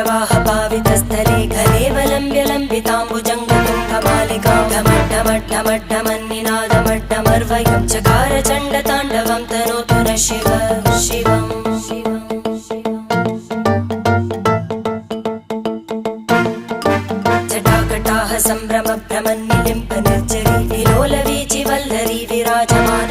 जटाटवीगलज्जलप्रवाहपावितस्थले घलेवलम्ब्य लम्बिताम्बुजङ्गतुङ्गमालिकां ढमड्ढमड्ढमड्ढमन्निनादमड्ढमर्वयं चकार चण्डताण्डवं तनोतु नः शिव शिवम् जटाकटाह सम्भ्रमभ्रमन्निलिम्प निर्जरी विलोलवीचि वल्लरी विराजमान